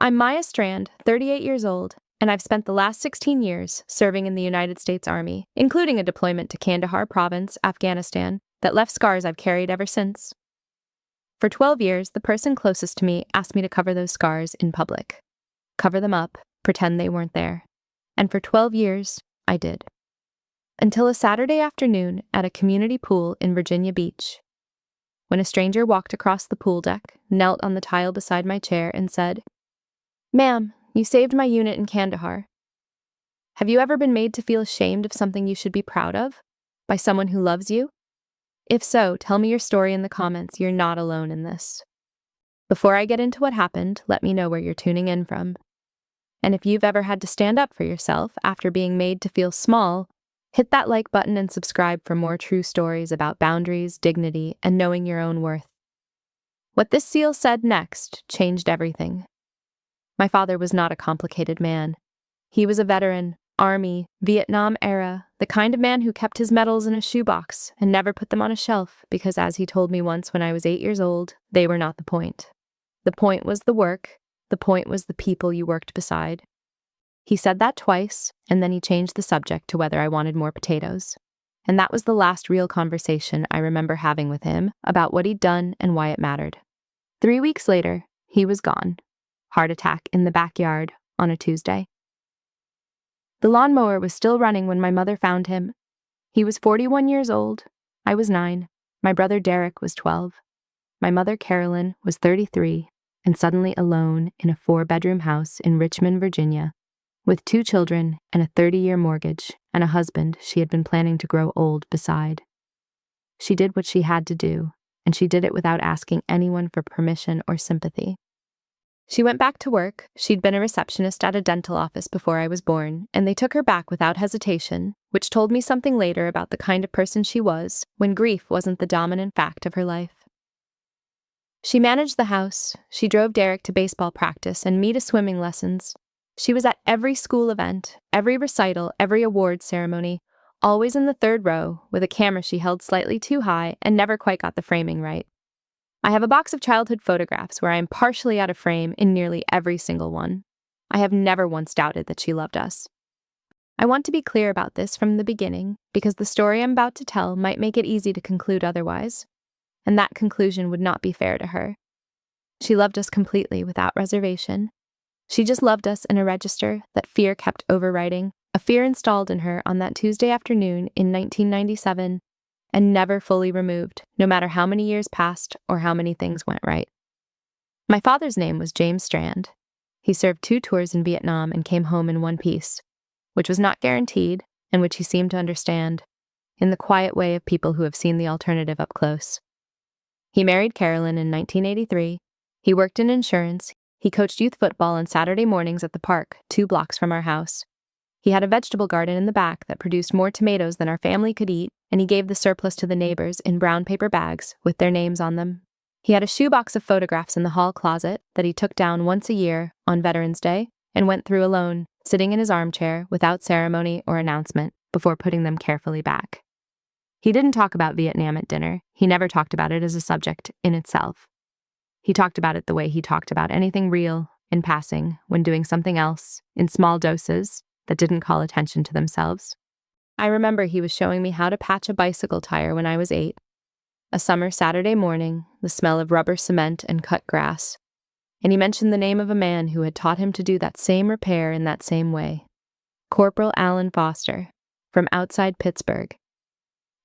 I'm Maya Strand, 38 years old, and I've spent the last 16 years serving in the United States Army, including a deployment to Kandahar Province, Afghanistan, that left scars I've carried ever since. For 12 years, the person closest to me asked me to cover those scars in public. Cover them up, pretend they weren't there. And for 12 years, I did. Until a Saturday afternoon at a community pool in Virginia Beach, when a stranger walked across the pool deck, knelt on the tile beside my chair, and said, "Ma'am, you saved my unit in Kandahar. Have you ever been made to feel ashamed of something you should be proud of? By someone who loves you? If so, tell me your story in the comments. You're not alone in this." Before I get into what happened, let me know where you're tuning in from. And if you've ever had to stand up for yourself after being made to feel small, hit that like button and subscribe for more true stories about boundaries, dignity, and knowing your own worth. What this SEAL said next changed everything. My father was not a complicated man. He was a veteran, Army, Vietnam era, the kind of man who kept his medals in a shoebox and never put them on a shelf because, as he told me once when I was 8 years old, they were not the point. The point was the work. The point was the people you worked beside. He said that twice, and then he changed the subject to whether I wanted more potatoes. And that was the last real conversation I remember having with him about what he'd done and why it mattered. 3 weeks later, he was gone. Heart attack in the backyard on a Tuesday. The lawnmower was still running when my mother found him. He was 41 years old. I was 9. My brother Derek was 12. My mother Carolyn was 33 and suddenly alone in a 4-bedroom house in Richmond, Virginia, with 2 children and a 30-year mortgage and a husband she had been planning to grow old beside. She did what she had to do, and she did it without asking anyone for permission or sympathy. She went back to work. She'd been a receptionist at a dental office before I was born, and they took her back without hesitation, which told me something later about the kind of person she was when grief wasn't the dominant fact of her life. She managed the house. She drove Derek to baseball practice and me to swimming lessons. She was at every school event, every recital, every awards ceremony, always in the 3rd row, with a camera she held slightly too high and never quite got the framing right. I have a box of childhood photographs where I am partially out of frame in nearly every single one. I have never once doubted that she loved us. I want to be clear about this from the beginning because the story I'm about to tell might make it easy to conclude otherwise, and that conclusion would not be fair to her. She loved us completely without reservation. She just loved us in a register that fear kept overwriting, a fear installed in her on that Tuesday afternoon in 1997, and never fully removed, no matter how many years passed or how many things went right. My father's name was James Strand. He served 2 tours in Vietnam and came home in one piece, which was not guaranteed and which he seemed to understand, in the quiet way of people who have seen the alternative up close. He married Carolyn in 1983. He worked in insurance. He coached youth football on Saturday mornings at the park, 2 blocks from our house. He had a vegetable garden in the back that produced more tomatoes than our family could eat, and he gave the surplus to the neighbors in brown paper bags with their names on them. He had a shoebox of photographs in the hall closet that he took down once a year on Veterans Day and went through alone, sitting in his armchair without ceremony or announcement before putting them carefully back. He didn't talk about Vietnam at dinner. He never talked about it as a subject in itself. He talked about it the way he talked about anything real, in passing, when doing something else, in small doses that didn't call attention to themselves. I remember he was showing me how to patch a bicycle tire when I was 8. A summer Saturday morning, the smell of rubber cement and cut grass. And he mentioned the name of a man who had taught him to do that same repair in that same way. Corporal Alan Foster, from outside Pittsburgh.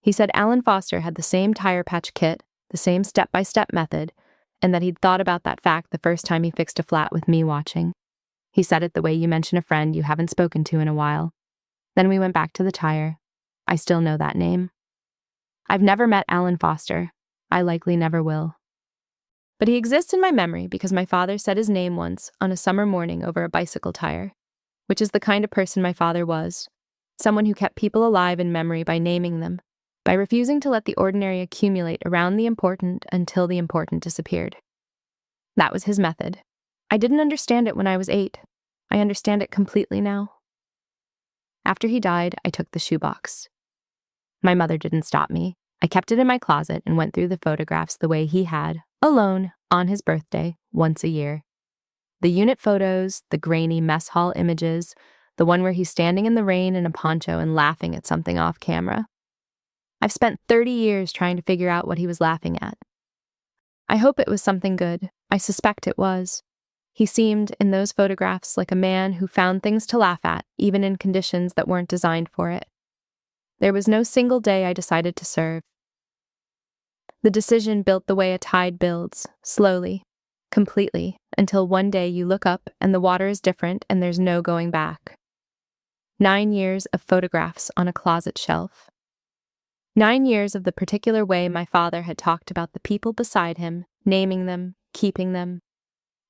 He said Alan Foster had the same tire patch kit, the same step-by-step method, and that he'd thought about that fact the first time he fixed a flat with me watching. He said it the way you mention a friend you haven't spoken to in a while. Then we went back to the tire. I still know that name. I've never met Alan Foster. I likely never will. But he exists in my memory because my father said his name once on a summer morning over a bicycle tire, which is the kind of person my father was, someone who kept people alive in memory by naming them, by refusing to let the ordinary accumulate around the important until the important disappeared. That was his method. I didn't understand it when I was 8. I understand it completely now. After he died, I took the shoebox. My mother didn't stop me. I kept it in my closet and went through the photographs the way he had, alone, on his birthday, once a year. The unit photos, the grainy mess hall images, the one where he's standing in the rain in a poncho and laughing at something off camera. I've spent 30 years trying to figure out what he was laughing at. I hope it was something good. I suspect it was. He seemed, in those photographs, like a man who found things to laugh at, even in conditions that weren't designed for it. There was no single day I decided to serve. The decision built the way a tide builds, slowly, completely, until one day you look up and the water is different and there's no going back. 9 years of photographs on a closet shelf. 9 years of the particular way my father had talked about the people beside him, naming them, keeping them.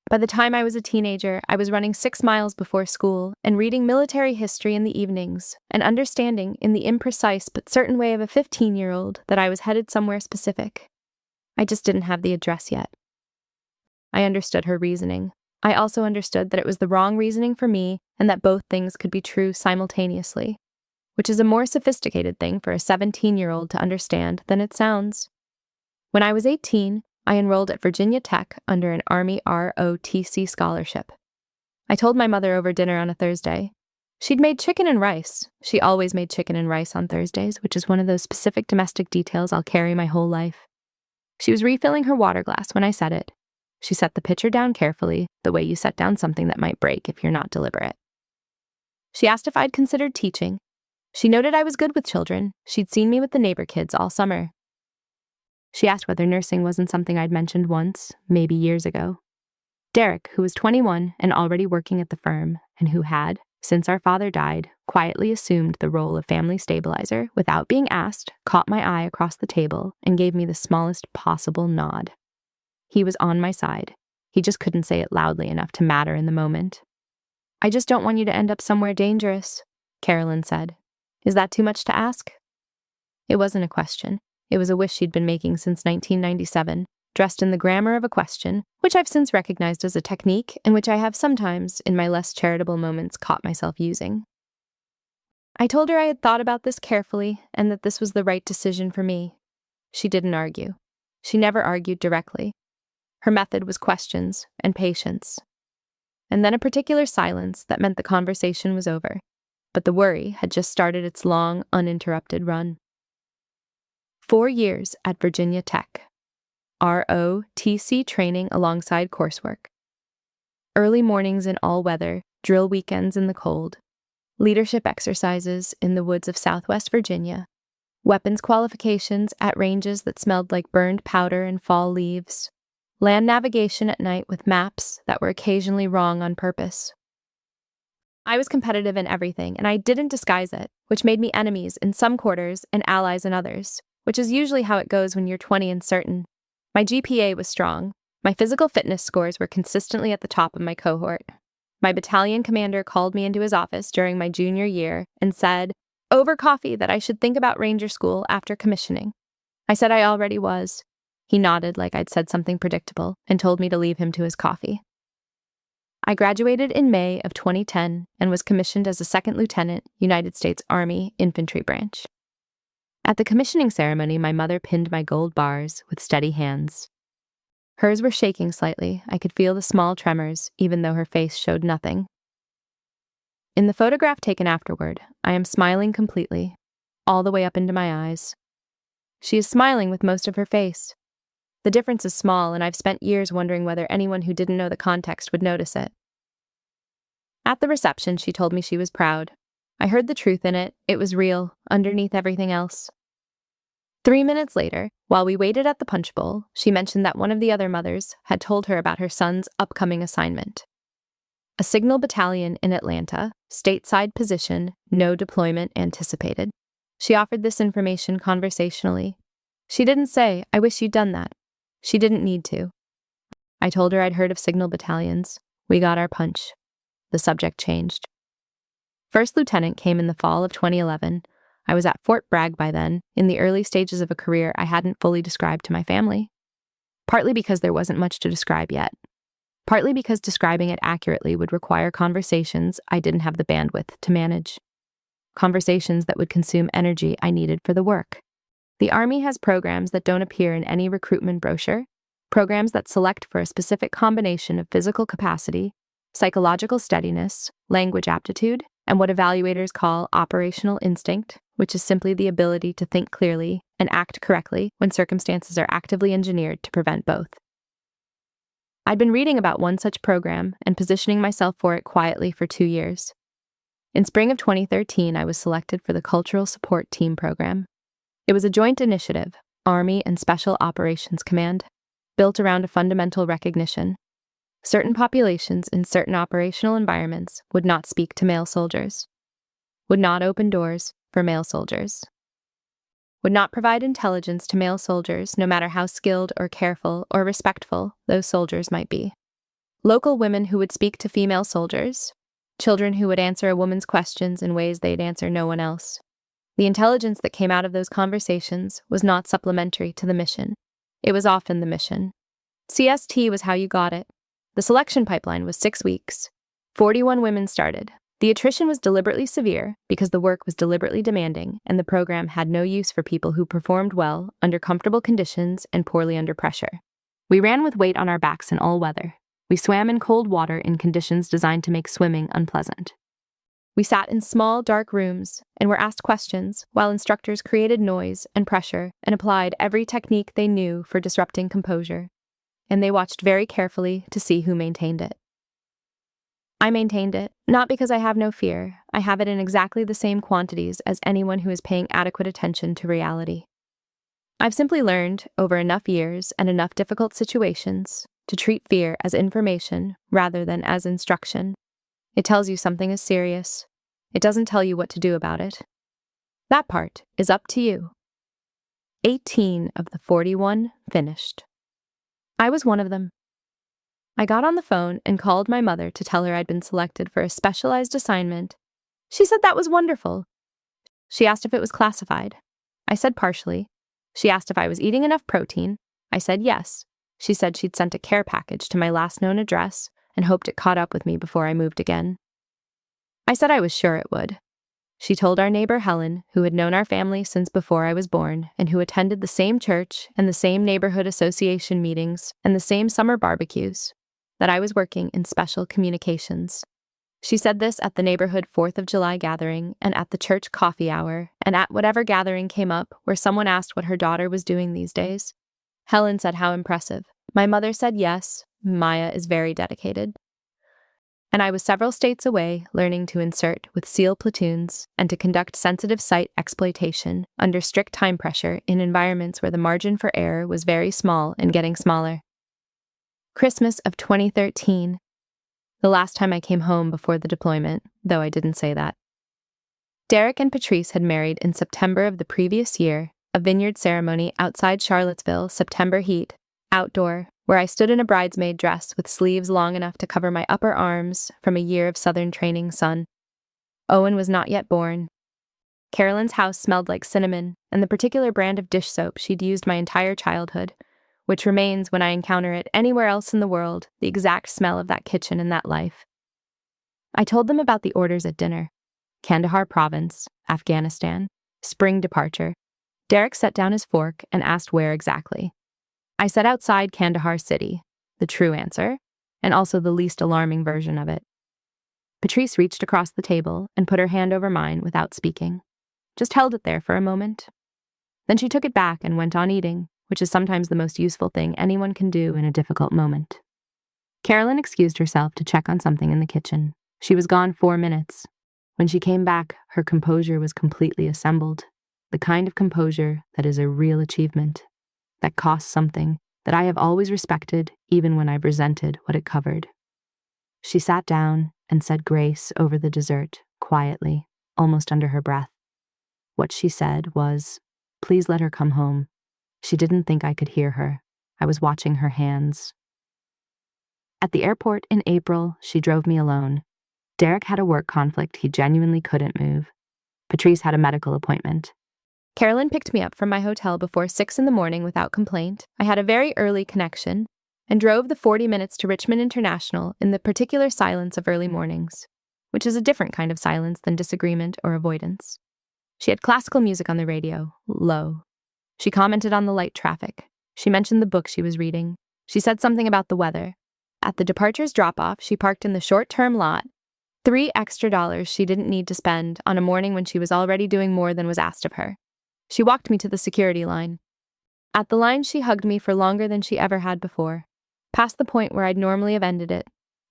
By the time I was a teenager, I was running 6 miles before school and reading military history in the evenings and understanding, in the imprecise but certain way of a 15-year-old, that I was headed somewhere specific. I just didn't have the address yet. I understood her reasoning. I also understood that it was the wrong reasoning for me and that both things could be true simultaneously, which is a more sophisticated thing for a 17-year-old to understand than it sounds. When I was 18, I enrolled at Virginia Tech under an Army ROTC scholarship. I told my mother over dinner on a Thursday. She'd made chicken and rice. She always made chicken and rice on Thursdays, which is one of those specific domestic details I'll carry my whole life. She was refilling her water glass when I said it. She set the pitcher down carefully, the way you set down something that might break if you're not deliberate. She asked if I'd considered teaching. She noted I was good with children. She'd seen me with the neighbor kids all summer. She asked whether nursing wasn't something I'd mentioned once, maybe years ago. Derek, who was 21 and already working at the firm, and who had, since our father died, quietly assumed the role of family stabilizer without being asked, caught my eye across the table and gave me the smallest possible nod. He was on my side. He just couldn't say it loudly enough to matter in the moment. "I just don't want you to end up somewhere dangerous," Carolyn said. "Is that too much to ask?" It wasn't a question. It was a wish she'd been making since 1997, dressed in the grammar of a question, which I've since recognized as a technique and which I have sometimes, in my less charitable moments, caught myself using. I told her I had thought about this carefully and that this was the right decision for me. She didn't argue. She never argued directly. Her method was questions and patience. And then a particular silence that meant the conversation was over, but the worry had just started its long, uninterrupted run. 4 years at Virginia Tech. ROTC training alongside coursework. Early mornings in all weather, drill weekends in the cold. Leadership exercises in the woods of Southwest Virginia. Weapons qualifications at ranges that smelled like burned powder and fall leaves. Land navigation at night with maps that were occasionally wrong on purpose. I was competitive in everything, and I didn't disguise it, which made me enemies in some quarters and allies in others, which is usually how it goes when you're 20 and certain. My GPA was strong. My physical fitness scores were consistently at the top of my cohort. My battalion commander called me into his office during my junior year and said, over coffee, that I should think about Ranger School after commissioning. I said I already was. He nodded like I'd said something predictable and told me to leave him to his coffee. I graduated in May of 2010 and was commissioned as a second lieutenant, United States Army Infantry Branch. At the commissioning ceremony, my mother pinned my gold bars with steady hands. Hers were shaking slightly. I could feel the small tremors, even though her face showed nothing. In the photograph taken afterward, I am smiling completely, all the way up into my eyes. She is smiling with most of her face. The difference is small, and I've spent years wondering whether anyone who didn't know the context would notice it. At the reception, she told me she was proud. I heard the truth in it. It was real, underneath everything else. 3 minutes later, while we waited at the punch bowl, she mentioned that one of the other mothers had told her about her son's upcoming assignment. A signal battalion in Atlanta, stateside position, no deployment anticipated. She offered this information conversationally. She didn't say, "I wish you'd done that." She didn't need to. I told her I'd heard of signal battalions. We got our punch. The subject changed. First lieutenant came in the fall of 2011. I was at Fort Bragg by then, in the early stages of a career I hadn't fully described to my family. Partly because there wasn't much to describe yet. Partly because describing it accurately would require conversations I didn't have the bandwidth to manage. Conversations that would consume energy I needed for the work. The Army has programs that don't appear in any recruitment brochure, programs that select for a specific combination of physical capacity, psychological steadiness, language aptitude, and what evaluators call operational instinct, which is simply the ability to think clearly and act correctly when circumstances are actively engineered to prevent both. I'd been reading about one such program and positioning myself for it quietly for 2 years. In spring of 2013, I was selected for the Cultural Support Team program. It was a joint initiative, Army and Special Operations Command, built around a fundamental recognition. Certain populations in certain operational environments would not speak to male soldiers, would not open doors for male soldiers, would not provide intelligence to male soldiers no matter how skilled or careful or respectful those soldiers might be. Local women who would speak to female soldiers, children who would answer a woman's questions in ways they'd answer no one else. The intelligence that came out of those conversations was not supplementary to the mission. It was often the mission. CST was how you got it. The selection pipeline was 6 weeks. 41 women started. The attrition was deliberately severe because the work was deliberately demanding, and the program had no use for people who performed well under comfortable conditions and poorly under pressure. We ran with weight on our backs in all weather. We swam in cold water in conditions designed to make swimming unpleasant. We sat in small, dark rooms and were asked questions while instructors created noise and pressure and applied every technique they knew for disrupting composure. And they watched very carefully to see who maintained it. I maintained it, not because I have no fear. I have it in exactly the same quantities as anyone who is paying adequate attention to reality. I've simply learned, over enough years and enough difficult situations, to treat fear as information rather than as instruction. It tells you something is serious. It doesn't tell you what to do about it. That part is up to you. 18 of the 41 finished. I was one of them. I got on the phone and called my mother to tell her I'd been selected for a specialized assignment. She said that was wonderful. She asked if it was classified. I said partially. She asked if I was eating enough protein. I said yes. She said she'd sent a care package to my last known address and hoped it caught up with me before I moved again. I said I was sure it would. She told our neighbor Helen, who had known our family since before I was born and who attended the same church and the same neighborhood association meetings and the same summer barbecues, that I was working in special communications. She said this at the neighborhood 4th of July gathering and at the church coffee hour and at whatever gathering came up where someone asked what her daughter was doing these days. Helen said how impressive. My mother said yes, Maya is very dedicated. And I was several states away learning to insert with SEAL platoons and to conduct sensitive site exploitation under strict time pressure in environments where the margin for error was very small and getting smaller. Christmas of 2013. The last time I came home before the deployment, though I didn't say that. Derek and Patrice had married in September of the previous year, a vineyard ceremony outside Charlottesville, September heat, outdoor, where I stood in a bridesmaid dress with sleeves long enough to cover my upper arms from a year of Southern training sun. Owen was not yet born. Carolyn's house smelled like cinnamon and the particular brand of dish soap she'd used my entire childhood, which remains when I encounter it anywhere else in the world, the exact smell of that kitchen and that life. I told them about the orders at dinner. Kandahar Province, Afghanistan, spring departure. Derek set down his fork and asked where exactly. I said outside Kandahar City, the true answer, and also the least alarming version of it. Patrice reached across the table and put her hand over mine without speaking. Just held it there for a moment. Then she took it back and went on eating, which is sometimes the most useful thing anyone can do in a difficult moment. Carolyn excused herself to check on something in the kitchen. She was gone 4 minutes. When she came back, her composure was completely assembled. The kind of composure that is a real achievement, that costs something, that I have always respected even when I've resented what it covered. She sat down and said grace over the dessert, quietly, almost under her breath. What she said was, "Please let her come home." She didn't think I could hear her. I was watching her hands. At the airport in April, she drove me alone. Derek had a work conflict he genuinely couldn't move. Patrice had a medical appointment. Carolyn picked me up from my hotel before 6 in the morning without complaint. I had a very early connection and drove the 40 minutes to Richmond International in the particular silence of early mornings, which is a different kind of silence than disagreement or avoidance. She had classical music on the radio, low. She commented on the light traffic. She mentioned the book she was reading. She said something about the weather. At the departure's drop-off, she parked in the short-term lot, $3 extra she didn't need to spend on a morning when she was already doing more than was asked of her. She walked me to the security line. At the line, she hugged me for longer than she ever had before, past the point where I'd normally have ended it,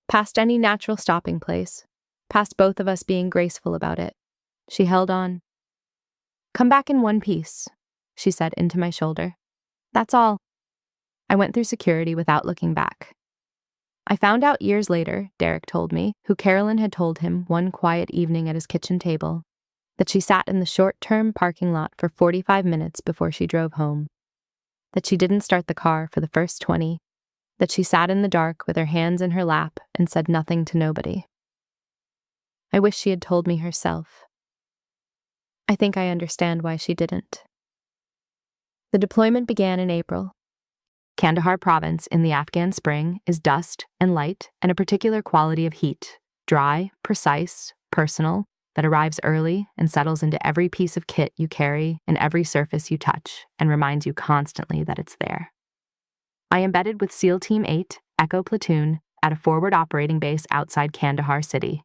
past any natural stopping place, past both of us being graceful about it. She held on. "Come back in one piece," she said into my shoulder. "That's all." I went through security without looking back. I found out years later, Derek told me, who Carolyn had told him one quiet evening at his kitchen table, that she sat in the short-term parking lot for 45 minutes before she drove home, that she didn't start the car for the first 20, that she sat in the dark with her hands in her lap and said nothing to nobody. I wish she had told me herself. I think I understand why she didn't. The deployment began in April. Kandahar Province in the Afghan spring is dust and light and a particular quality of heat, dry, precise, personal, that arrives early and settles into every piece of kit you carry and every surface you touch and reminds you constantly that it's there. I embedded with SEAL Team 8, Echo Platoon, at a forward operating base outside Kandahar City.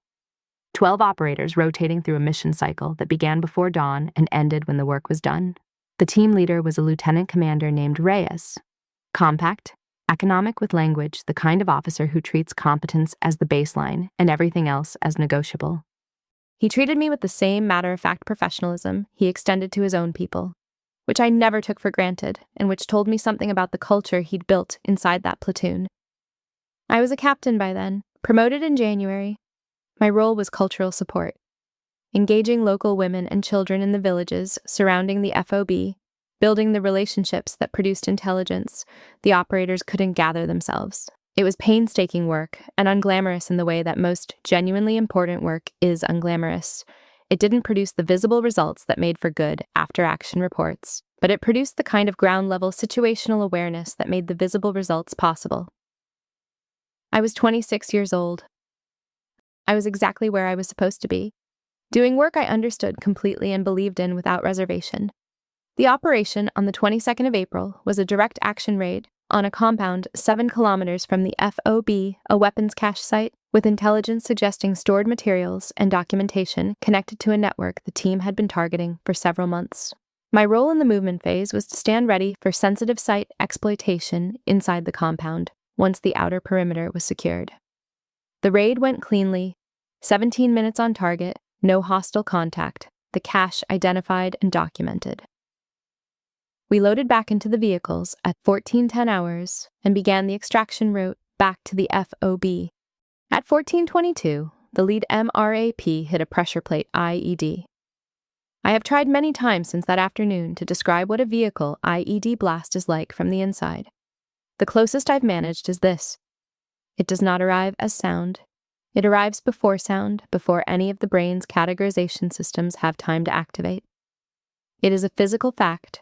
12 operators rotating through a mission cycle that began before dawn and ended when the work was done. The team leader was a lieutenant commander named Reyes. Compact, economic with language, the kind of officer who treats competence as the baseline and everything else as negotiable. He treated me with the same matter-of-fact professionalism he extended to his own people, which I never took for granted and which told me something about the culture he'd built inside that platoon. I was a captain by then, promoted in January. My role was cultural support, engaging local women and children in the villages surrounding the FOB, building the relationships that produced intelligence the operators couldn't gather themselves. It was painstaking work and unglamorous in the way that most genuinely important work is unglamorous. It didn't produce the visible results that made for good after-action reports, but it produced the kind of ground-level situational awareness that made the visible results possible. I was 26 years old. I was exactly where I was supposed to be, doing work I understood completely and believed in without reservation. The operation on the 22nd of April was a direct action raid on a compound 7 kilometers from the FOB, a weapons cache site, with intelligence suggesting stored materials and documentation connected to a network the team had been targeting for several months. My role in the movement phase was to stand ready for sensitive site exploitation inside the compound, once the outer perimeter was secured. The raid went cleanly, 17 minutes on target, no hostile contact, the cache identified and documented. We loaded back into the vehicles at 14:10 hours and began the extraction route back to the FOB. At 14:22, the lead MRAP hit a pressure plate IED. I have tried many times since that afternoon to describe what a vehicle IED blast is like from the inside. The closest I've managed is this. It does not arrive as sound. It arrives before sound, before any of the brain's categorization systems have time to activate. It is a physical fact,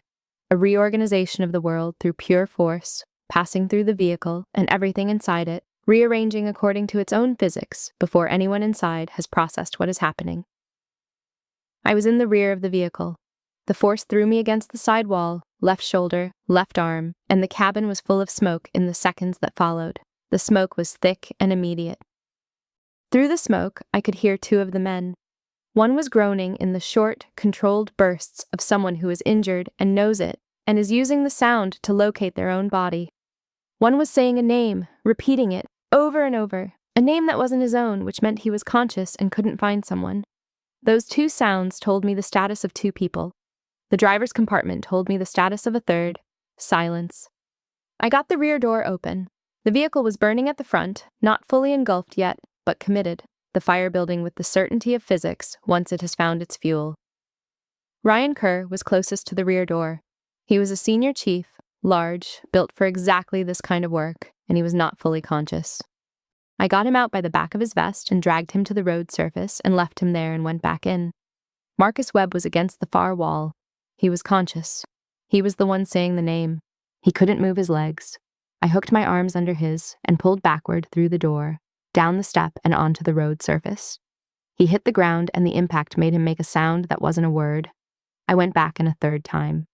a reorganization of the world through pure force, passing through the vehicle and everything inside it, rearranging according to its own physics before anyone inside has processed what is happening. I was in the rear of the vehicle. The force threw me against the side wall, left shoulder, left arm, and the cabin was full of smoke in the seconds that followed. The smoke was thick and immediate. Through the smoke, I could hear 2 of the men. One was groaning in the short, controlled bursts of someone who is injured and knows it, and is using the sound to locate their own body. One was saying a name, repeating it, over and over, a name that wasn't his own, which meant he was conscious and couldn't find someone. Those 2 sounds told me the status of 2 people. The driver's compartment told me the status of a third. Silence. I got the rear door open. The vehicle was burning at the front, not fully engulfed yet, but committed, the fire building with the certainty of physics once it has found its fuel. Ryan Kerr was closest to the rear door. He was a senior chief, large, built for exactly this kind of work, and he was not fully conscious. I got him out by the back of his vest and dragged him to the road surface and left him there and went back in. Marcus Webb was against the far wall. He was conscious. He was the one saying the name. He couldn't move his legs. I hooked my arms under his and pulled backward through the door, down the step and onto the road surface. He hit the ground and the impact made him make a sound that wasn't a word. I went back in a third time.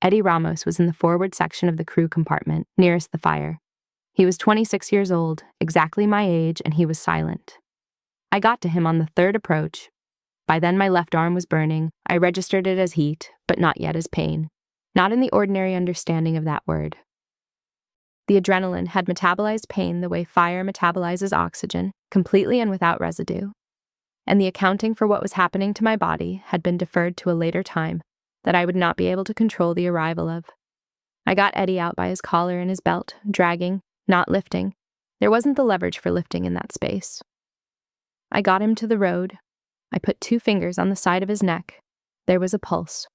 Eddie Ramos was in the forward section of the crew compartment, nearest the fire. He was 26 years old, exactly my age, and he was silent. I got to him on the third approach. By then my left arm was burning. I registered it as heat, but not yet as pain. Not in the ordinary understanding of that word. The adrenaline had metabolized pain the way fire metabolizes oxygen, completely and without residue. And the accounting for what was happening to my body had been deferred to a later time that I would not be able to control the arrival of. I got Eddie out by his collar and his belt, dragging, not lifting. There wasn't the leverage for lifting in that space. I got him to the road. I put 2 fingers on the side of his neck. There was a pulse.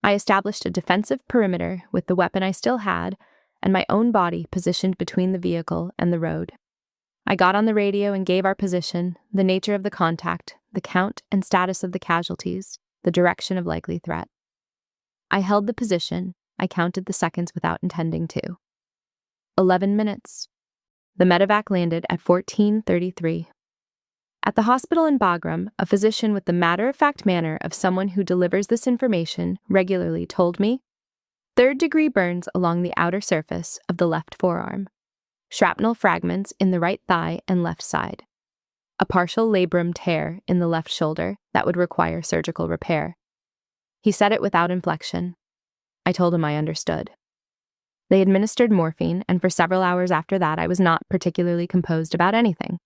I established a defensive perimeter with the weapon I still had, and my own body positioned between the vehicle and the road. I got on the radio and gave our position, the nature of the contact, the count and status of the casualties, the direction of likely threat. I held the position. I counted the seconds without intending to. 11 minutes. The medevac landed at 14:33. At the hospital in Bagram, a physician with the matter-of-fact manner of someone who delivers this information regularly told me, 3rd-degree burns along the outer surface of the left forearm. Shrapnel fragments in the right thigh and left side. A partial labrum tear in the left shoulder that would require surgical repair. He said it without inflection. I told him I understood. They administered morphine, and for several hours after that I was not particularly composed about anything.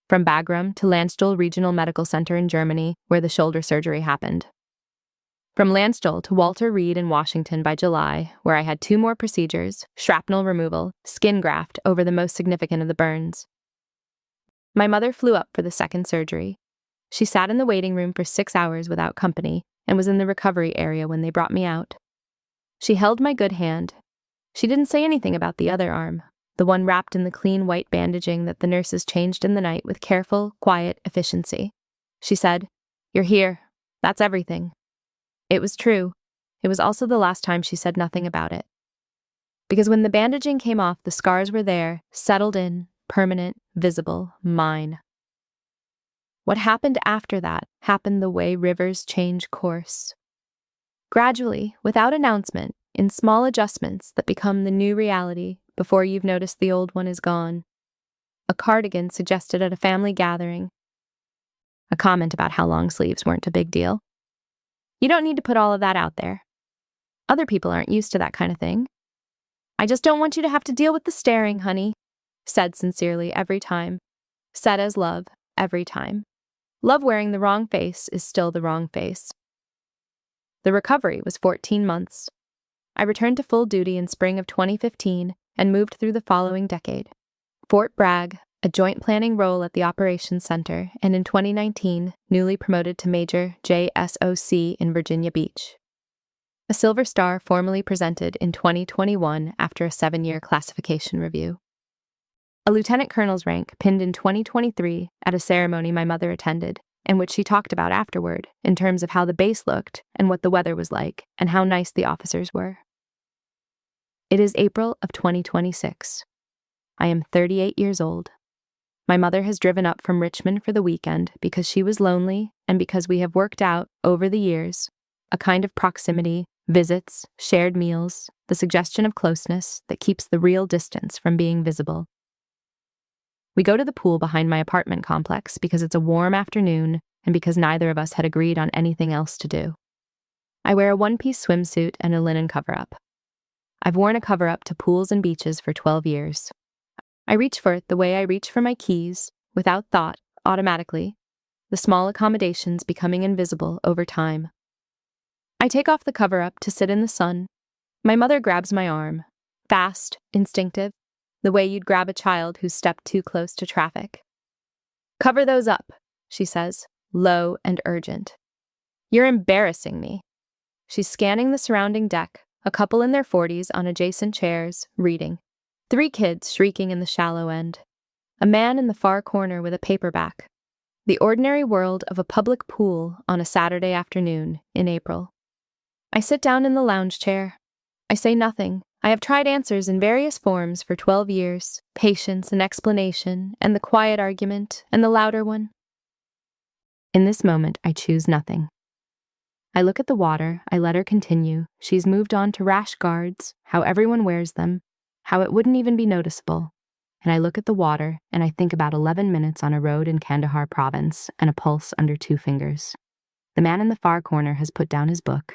From Bagram to Landstuhl Regional Medical Center in Germany, where the shoulder surgery happened. From Landstuhl to Walter Reed in Washington by July, where I had 2 more procedures, shrapnel removal, skin graft over the most significant of the burns. My mother flew up for the 2nd surgery. She sat in the waiting room for 6 hours without company and was in the recovery area when they brought me out. She held my good hand. She didn't say anything about the other arm, the one wrapped in the clean white bandaging that the nurses changed in the night with careful, quiet efficiency. She said, "You're here. That's everything." It was true. It was also the last time she said nothing about it. Because when the bandaging came off, the scars were there, settled in, permanent, visible, mine. What happened after that happened the way rivers change course. Gradually, without announcement, in small adjustments that become the new reality before you've noticed the old one is gone. A cardigan suggested at a family gathering. A comment about how long sleeves weren't a big deal. You don't need to put all of that out there. Other people aren't used to that kind of thing. I just don't want you to have to deal with the staring, honey, said sincerely every time. Said as love, every time. Love wearing the wrong face is still the wrong face. The recovery was 14 months. I returned to full duty in spring of 2015 and moved through the following decade. Fort Bragg, a joint planning role at the Operations Center, and in 2019, newly promoted to Major JSOC in Virginia Beach. A Silver Star formally presented in 2021 after a 7-year classification review. A lieutenant colonel's rank pinned in 2023 at a ceremony my mother attended, and which she talked about afterward in terms of how the base looked and what the weather was like and how nice the officers were. It is April of 2026. I am 38 years old. My mother has driven up from Richmond for the weekend because she was lonely and because we have worked out, over the years, a kind of proximity, visits, shared meals, the suggestion of closeness that keeps the real distance from being visible. We go to the pool behind my apartment complex because it's a warm afternoon and because neither of us had agreed on anything else to do. I wear a one-piece swimsuit and a linen cover-up. I've worn a cover-up to pools and beaches for 12 years. I reach for it the way I reach for my keys, without thought, automatically, the small accommodations becoming invisible over time. I take off the cover-up to sit in the sun. My mother grabs my arm, fast, instinctive, the way you'd grab a child who's stepped too close to traffic. "Cover those up," she says, low and urgent. "You're embarrassing me." She's scanning the surrounding deck, a couple in their 40s on adjacent chairs, reading. 3 kids shrieking in the shallow end. A man in the far corner with a paperback. The ordinary world of a public pool on a Saturday afternoon in April. I sit down in the lounge chair. I say nothing. I have tried answers in various forms for 12 years, patience and explanation, and the quiet argument, and the louder one. In this moment, I choose nothing. I look at the water, I let her continue. She's moved on to rash guards, how everyone wears them, how it wouldn't even be noticeable. and I look at the water, and I think about 11 minutes on a road in Kandahar Province and a pulse under 2 fingers. The man in the far corner has put down his book.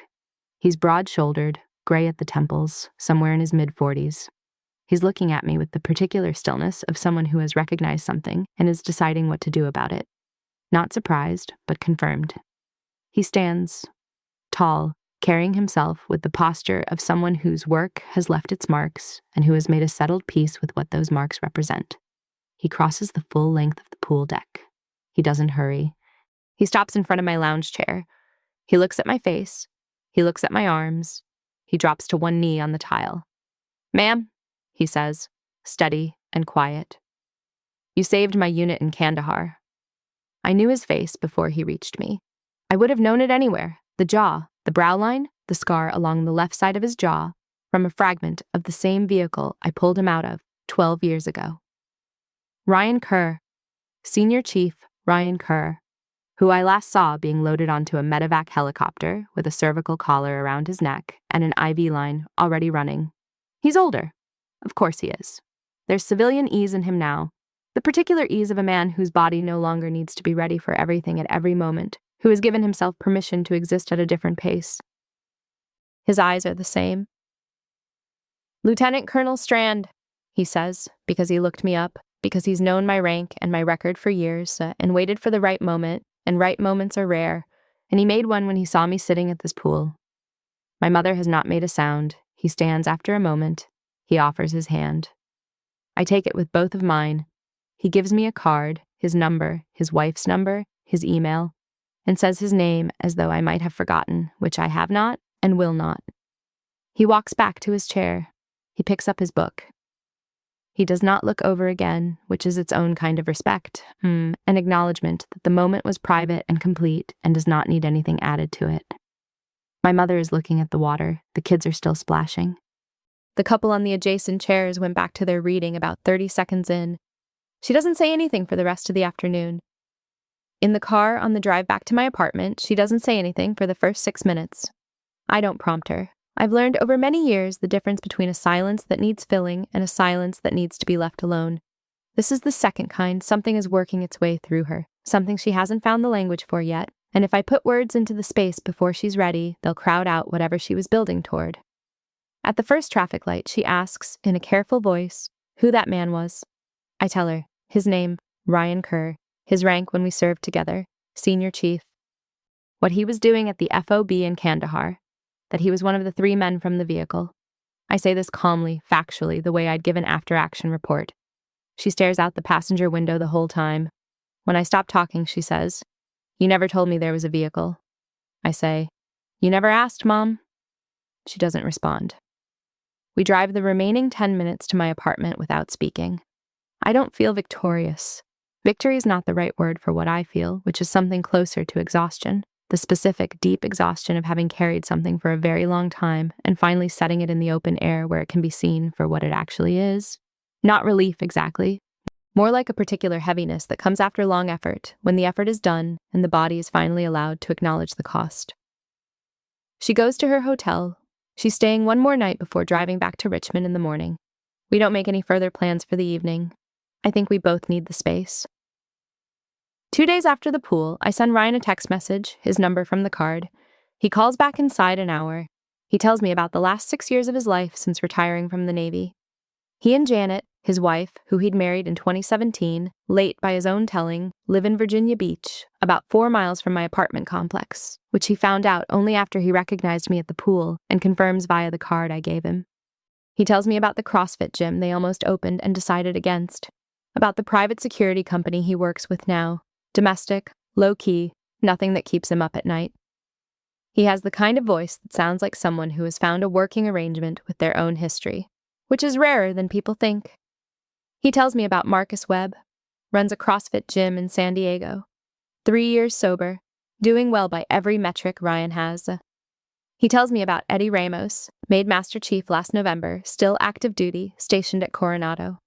He's broad-shouldered, gray at the temples, somewhere in his mid-40s. He's looking at me with the particular stillness of someone who has recognized something and is deciding what to do about it. Not surprised, but confirmed. He stands, tall, carrying himself with the posture of someone whose work has left its marks and who has made a settled peace with what those marks represent. He crosses the full length of the pool deck. He doesn't hurry. He stops in front of my lounge chair. He looks at my face. He looks at my arms. He drops to one knee on the tile. "Ma'am," he says, steady and quiet. "You saved my unit in Kandahar." I knew his face before he reached me. I would have known it anywhere. The jaw, the brow line, the scar along the left side of his jaw, from a fragment of the same vehicle I pulled him out of 12 years ago. Ryan Kerr, Senior Chief Ryan Kerr, who I last saw being loaded onto a medevac helicopter with a cervical collar around his neck and an IV line already running. He's older. Of course he is. There's civilian ease in him now, the particular ease of a man whose body no longer needs to be ready for everything at every moment, who has given himself permission to exist at a different pace. His eyes are the same. "Lieutenant Colonel Strand," he says, because he looked me up, because he's known my rank and my record for years, and waited for the right moment, and right moments are rare, and he made one when he saw me sitting at this pool. My mother has not made a sound. He stands after a moment. He offers his hand. I take it with both of mine. He gives me a card, his number, his wife's number, his email, and says his name as though I might have forgotten, which I have not and will not. He walks back to his chair. He picks up his book. He does not look over again, which is its own kind of respect, an acknowledgement that the moment was private and complete and does not need anything added to it. My mother is looking at the water. The kids are still splashing. The couple on the adjacent chairs went back to their reading about 30 seconds in. She doesn't say anything for the rest of the afternoon. In the car on the drive back to my apartment, she doesn't say anything for the first 6 minutes. I don't prompt her. I've learned over many years the difference between a silence that needs filling and a silence that needs to be left alone. This is the second kind. Something is working its way through her, something she hasn't found the language for yet, and if I put words into the space before she's ready, they'll crowd out whatever she was building toward. At the first traffic light, she asks, in a careful voice, who that man was. I tell her, his name, Ryan Kerr, his rank when we served together, Senior Chief. What he was doing at the FOB in Kandahar, that he was one of the 3 men from the vehicle. I say this calmly, factually, the way I'd give an after-action report. She stares out the passenger window the whole time. When I stop talking, she says, "You never told me there was a vehicle." I say, "You never asked, Mom." She doesn't respond. We drive the remaining 10 minutes to my apartment without speaking. I don't feel victorious. Victory is not the right word for what I feel, which is something closer to exhaustion. The specific, deep exhaustion of having carried something for a very long time and finally setting it in the open air where it can be seen for what it actually is. Not relief, exactly. More like a particular heaviness that comes after long effort, when the effort is done and the body is finally allowed to acknowledge the cost. She goes to her hotel. She's staying one more night before driving back to Richmond in the morning. We don't make any further plans for the evening. I think we both need the space. 2 days after the pool, I send Ryan a text message, his number from the card. He calls back inside an hour. He tells me about the last 6 years of his life since retiring from the Navy. He and Janet, his wife, who he'd married in 2017, late by his own telling, live in Virginia Beach, about 4 miles from my apartment complex, which he found out only after he recognized me at the pool and confirms via the card I gave him. He tells me about the CrossFit gym they almost opened and decided against, about the private security company he works with now. Domestic, low-key, nothing that keeps him up at night. He has the kind of voice that sounds like someone who has found a working arrangement with their own history, which is rarer than people think. He tells me about Marcus Webb, runs a CrossFit gym in San Diego, 3 years sober, doing well by every metric Ryan has. He tells me about Eddie Ramos, made Master Chief last November, still active duty, stationed at Coronado.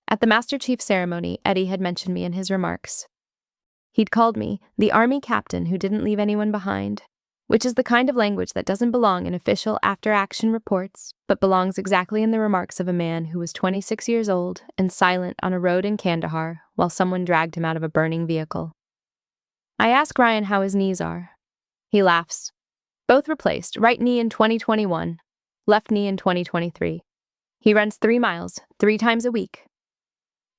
At the Master Chief ceremony, Eddie had mentioned me in his remarks. He'd called me the Army captain who didn't leave anyone behind. which is the kind of language that doesn't belong in official after-action reports, but belongs exactly in the remarks of a man who was 26 years old and silent on a road in Kandahar while someone dragged him out of a burning vehicle. I ask Ryan how his knees are. He laughs. Both replaced, right knee in 2021, left knee in 2023. He runs 3 miles, 3 times a week.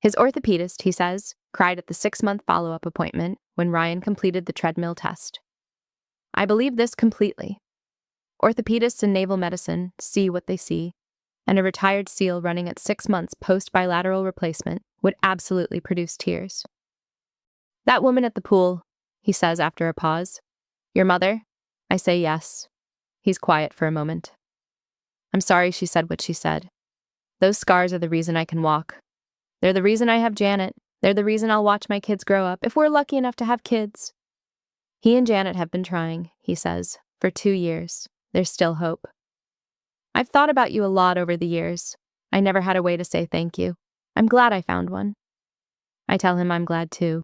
His orthopedist, he says, cried at the 6-month follow-up appointment when Ryan completed the treadmill test. I believe this completely. Orthopedists in naval medicine see what they see, and a retired SEAL running at 6 months post-bilateral replacement would absolutely produce tears. That woman at the pool, he says after a pause. Your mother? I say yes. He's quiet for a moment. I'm sorry she said what she said. Those scars are the reason I can walk. They're the reason I have Janet. They're the reason I'll watch my kids grow up, if we're lucky enough to have kids. He and Janet have been trying, he says, for 2 years. There's still hope. I've thought about you a lot over the years. I never had a way to say thank you. I'm glad I found one. I tell him I'm glad too.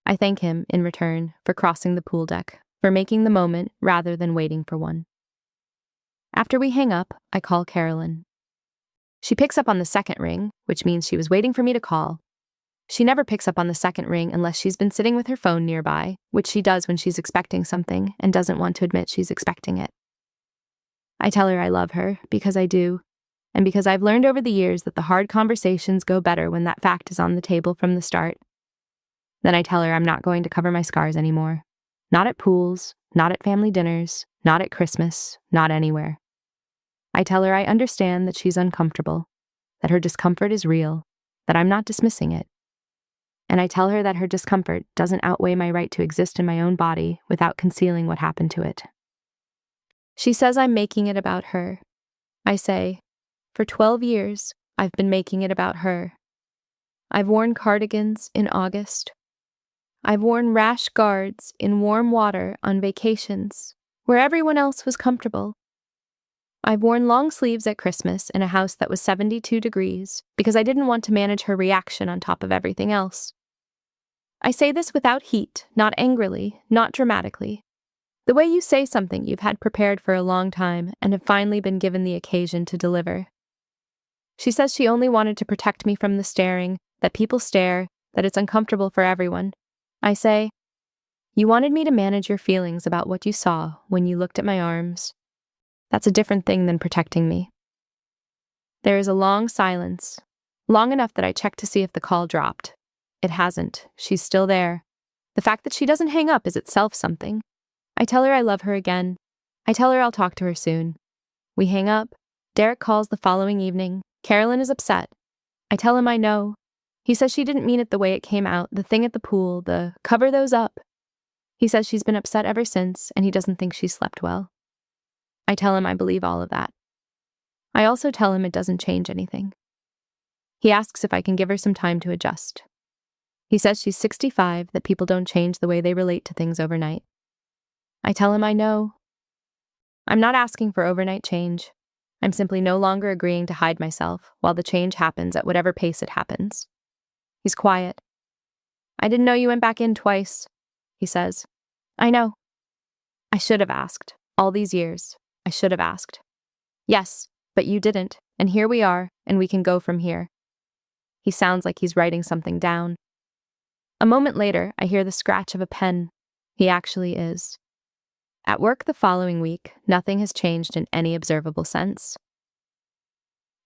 I thank him, in return, for crossing the pool deck, for making the moment rather than waiting for one. After we hang up, I call Carolyn. She picks up on the second ring, which means she was waiting for me to call. She never picks up on the second ring unless she's been sitting with her phone nearby, which she does when she's expecting something and doesn't want to admit she's expecting it. I tell her I love her, because I do, and because I've learned over the years that the hard conversations go better when that fact is on the table from the start. Then I tell her I'm not going to cover my scars anymore. Not at pools, not at family dinners, not at Christmas, not anywhere. I tell her I understand that she's uncomfortable, that her discomfort is real, that I'm not dismissing it. And I tell her that her discomfort doesn't outweigh my right to exist in my own body without concealing what happened to it. She says I'm making it about her. I say, for 12 years, I've been making it about her. I've worn cardigans in August. I've worn rash guards in warm water on vacations, where everyone else was comfortable. I've worn long sleeves at Christmas in a house that was 72 degrees because I didn't want to manage her reaction on top of everything else. I say this without heat, not angrily, not dramatically. The way you say something you've had prepared for a long time and have finally been given the occasion to deliver. She says she only wanted to protect me from the staring, that people stare, that it's uncomfortable for everyone. I say, you wanted me to manage your feelings about what you saw when you looked at my arms. That's a different thing than protecting me. There is a long silence, long enough that I check to see if the call dropped. It hasn't. She's still there. The fact that she doesn't hang up is itself something. I tell her I love her again. I tell her I'll talk to her soon. We hang up. Derek calls the following evening. Carolyn is upset. I tell him I know. He says she didn't mean it the way it came out, the thing at the pool, the cover those up. He says she's been upset ever since, and he doesn't think she slept well. I tell him I believe all of that. I also tell him it doesn't change anything. He asks if I can give her some time to adjust. He says she's 65, that people don't change the way they relate to things overnight. I tell him I know. I'm not asking for overnight change. I'm simply no longer agreeing to hide myself while the change happens at whatever pace it happens. He's quiet. I didn't know you went back in twice, he says. I know. I should have asked. All these years, I should have asked. Yes, but you didn't, and here we are, and we can go from here. He sounds like he's writing something down. A moment later, I hear the scratch of a pen. He actually is. At work the following week, nothing has changed in any observable sense.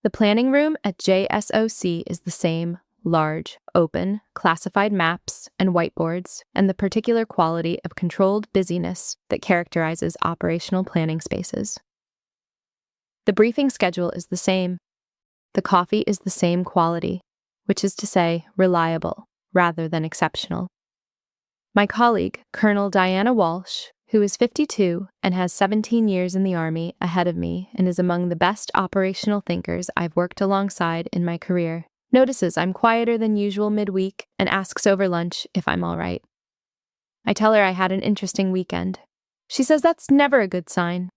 The planning room at JSOC is the same, large, open, classified maps and whiteboards, and the particular quality of controlled busyness that characterizes operational planning spaces. The briefing schedule is the same. The coffee is the same quality, which is to say, reliable, rather than exceptional. My colleague, Colonel Diana Walsh, who is 52 and has 17 years in the Army ahead of me and is among the best operational thinkers I've worked alongside in my career, notices I'm quieter than usual midweek and asks over lunch if I'm all right. I tell her I had an interesting weekend. She says that's never a good sign.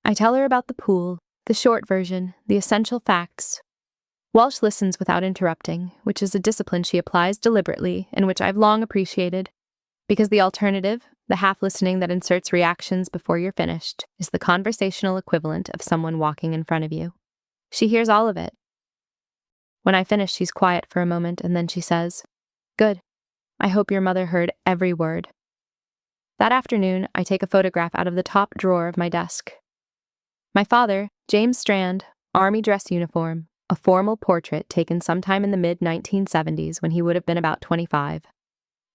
I tell her about the pool, the short version, the essential facts. Walsh listens without interrupting, which is a discipline she applies deliberately and which I've long appreciated, because the alternative, the half-listening that inserts reactions before you're finished, is the conversational equivalent of someone walking in front of you. She hears all of it. When I finish, she's quiet for a moment, and then she says, "Good. I hope your mother heard every word." That afternoon, I take a photograph out of the top drawer of my desk. My father, James Strand, Army dress uniform, a formal portrait taken sometime in the mid-1970s when he would have been about 25.